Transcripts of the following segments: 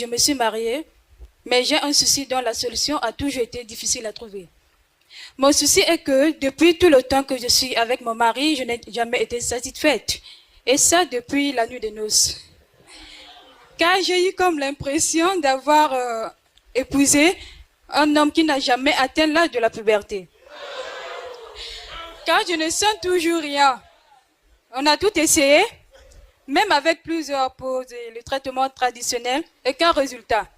je me suis mariée, mais j'ai un souci dont la solution a toujours été difficile à trouver. Mon souci est que depuis tout le temps que je suis avec mon mari, je n'ai jamais été satisfaite. Et ça depuis la nuit des noces. Car j'ai eu comme l'impression d'avoir épousé un homme qui n'a jamais atteint l'âge de la puberté. Car je ne sens toujours rien. On a tout essayé, même avec plusieurs pauses et le traitement traditionnel, aucun résultat.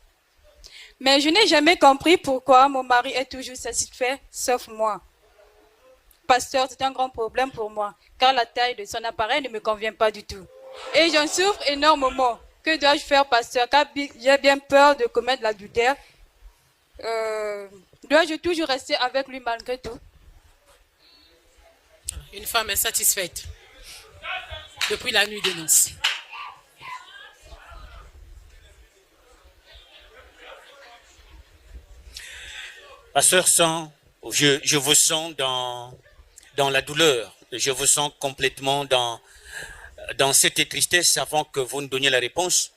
Mais je n'ai jamais compris pourquoi mon mari est toujours satisfait, sauf moi. Pasteur, c'est un grand problème pour moi, car la taille de son appareil ne me convient pas du tout. Et j'en souffre énormément. Que dois-je faire, pasteur, car j'ai bien peur de commettre l'adultère. Dois-je toujours rester avec lui malgré tout? Une femme insatisfaite depuis la nuit des noces. Pasteur, je vous sens dans la douleur. Je vous sens complètement dans cette tristesse avant que vous nous donniez la réponse.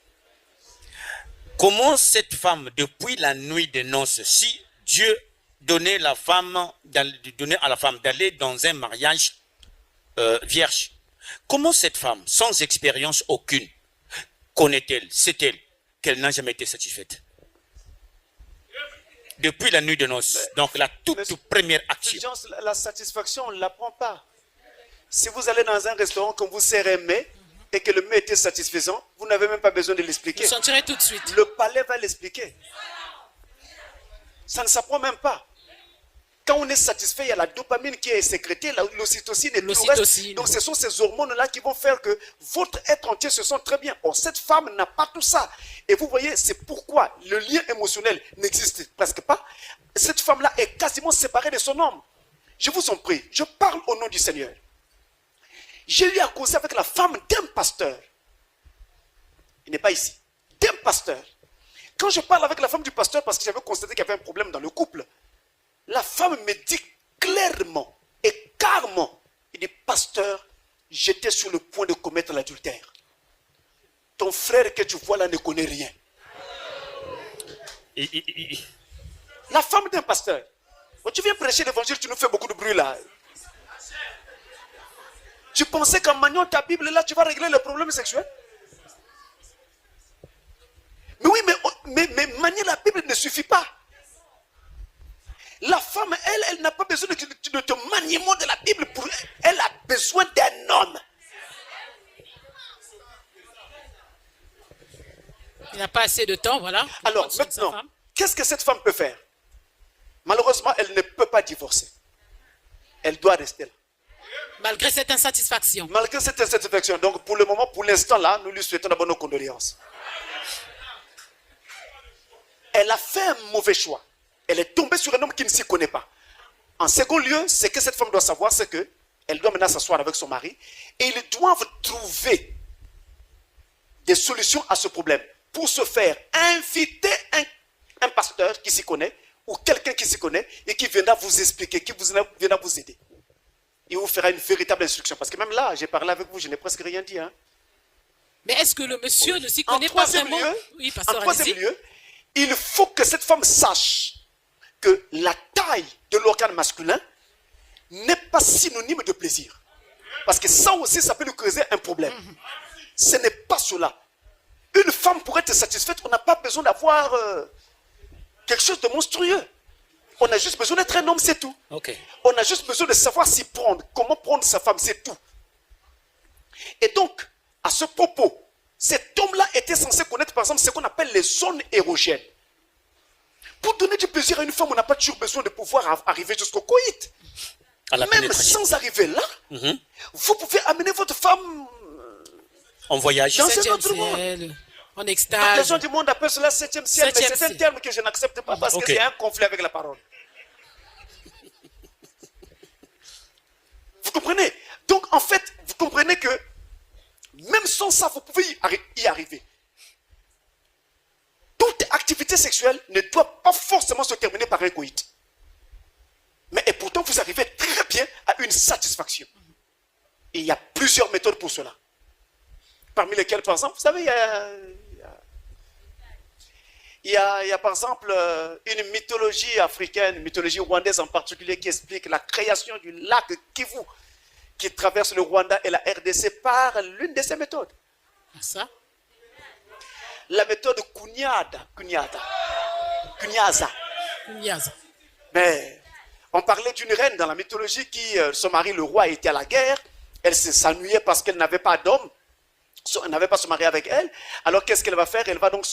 Comment cette femme, depuis la nuit des noces, si Dieu donnait à la femme d'aller dans un mariage vierge, comment cette femme, sans expérience aucune, connaît-elle, sait-elle qu'elle n'a jamais été satisfaite? Depuis la nuit de noces, donc la toute première action. La satisfaction, on ne l'apprend pas. Si vous allez dans un restaurant, qu'on vous sert un mets, et que le mets était satisfaisant, vous n'avez même pas besoin de l'expliquer. Vous sentirez tout de suite. Le palais va l'expliquer. Ça ne s'apprend même pas. Quand on est satisfait, il y a la dopamine qui est sécrétée, l'ocytocine et tout le reste. Donc ce sont ces hormones-là qui vont faire que votre être entier se sent très bien. Or, cette femme n'a pas tout ça. Et vous voyez, c'est pourquoi le lien émotionnel n'existe presque pas. Cette femme-là est quasiment séparée de son homme. Je vous en prie, je parle au nom du Seigneur. J'ai eu à causer avec la femme d'un pasteur. Il n'est pas ici. D'un pasteur. Quand je parle avec la femme du pasteur, parce que j'avais constaté qu'il y avait un problème dans le couple, la femme me dit clairement et carrément, il dit, pasteur, j'étais sur le point de commettre l'adultère. Ton frère que tu vois là ne connaît rien. La femme d'un pasteur. Quand tu viens prêcher l'évangile, tu nous fais beaucoup de bruit là. Tu pensais qu'en maniant ta Bible là, tu vas régler le problème sexuel? Mais oui, mais manier la Bible ne suffit pas. La femme, elle n'a pas besoin de te maniement de la Bible pour elle. Elle a besoin d'un homme. Il n'a pas assez de temps, voilà. Alors maintenant, qu'est-ce que cette femme peut faire? Malheureusement, elle ne peut pas divorcer. Elle doit rester là. Malgré cette insatisfaction. Malgré cette insatisfaction. Donc pour le moment, pour l'instant là, nous lui souhaitons d'abord nos condoléances. Elle a fait un mauvais choix. Elle est tombée sur un homme qui ne s'y connaît pas. En second lieu, ce que cette femme doit savoir, c'est qu'elle doit maintenant s'asseoir avec son mari et ils doivent trouver des solutions à ce problème. Pour ce faire, inviter un pasteur qui s'y connaît ou quelqu'un qui s'y connaît et qui viendra vous expliquer, qui viendra vous aider. Il vous fera une véritable instruction. Parce que même là, j'ai parlé avec vous, je n'ai presque rien dit. Hein. Mais est-ce que le monsieur ne s'y connaît pas vraiment? Oui, en troisième lieu, il faut que cette femme sache que la taille de l'organe masculin n'est pas synonyme de plaisir. Parce que ça aussi, ça peut lui causer un problème. Ce n'est pas cela. Une femme pour être satisfaite, on n'a pas besoin d'avoir quelque chose de monstrueux. On a juste besoin d'être un homme, c'est tout. Okay. On a juste besoin de savoir s'y prendre, comment prendre sa femme, c'est tout. Et donc, à ce propos, cet homme-là était censé connaître, par exemple, ce qu'on appelle les zones érogènes. Pour donner du plaisir à une femme, on n'a pas toujours besoin de pouvoir arriver jusqu'au coït. Même sans arriver là, vous pouvez amener votre femme en voyage dans un autre monde. En extase. Les gens du monde appellent cela 7e ciel, mais c'est un terme que je n'accepte pas parce que c'est un conflit avec la parole. Vous comprenez? Donc en fait, vous comprenez que même sans ça, vous pouvez y arriver. Toute activité sexuelle ne doit pas forcément se terminer par un coït. Mais et pourtant, vous arrivez très bien à une satisfaction. Et il y a plusieurs méthodes pour cela. Parmi lesquelles, par exemple, vous savez, Il y a par exemple une mythologie africaine, une mythologie rwandaise en particulier, qui explique la création du lac Kivu qui traverse le Rwanda et la RDC par l'une de ces méthodes. Ça? La méthode Kunyaza. Mais on parlait d'une reine dans la mythologie qui, son mari, le roi, était à la guerre. Elle s'ennuyait parce qu'elle n'avait pas d'homme. Elle n'avait pas se marier avec elle. Alors qu'est-ce qu'elle va faire? Elle va donc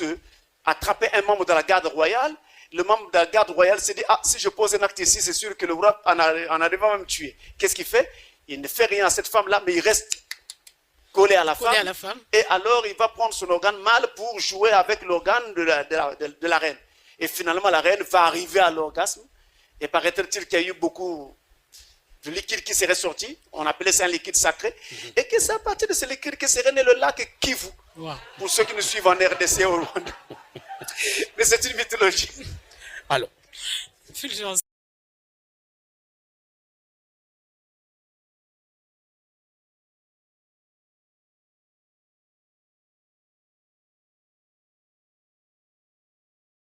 attraper un membre de la garde royale. Le membre de la garde royale s'est dit, ah, si je pose un acte ici, c'est sûr que le roi en arrivant à me tuer. Qu'est-ce qu'il fait? Il ne fait rien à cette femme-là, mais il reste collé à la femme. Et alors, il va prendre son organe mâle pour jouer avec l'organe de la reine. Et finalement, la reine va arriver à l'orgasme. Et paraît-il qu'il y a eu beaucoup de liquide qui serait sorti. On appelait ça un liquide sacré. Et que c'est à partir de ce liquide que serait né le lac Kivu. Wow. Pour ceux qui nous suivent en RDC au Rwanda. Mais c'est une mythologie. Alors.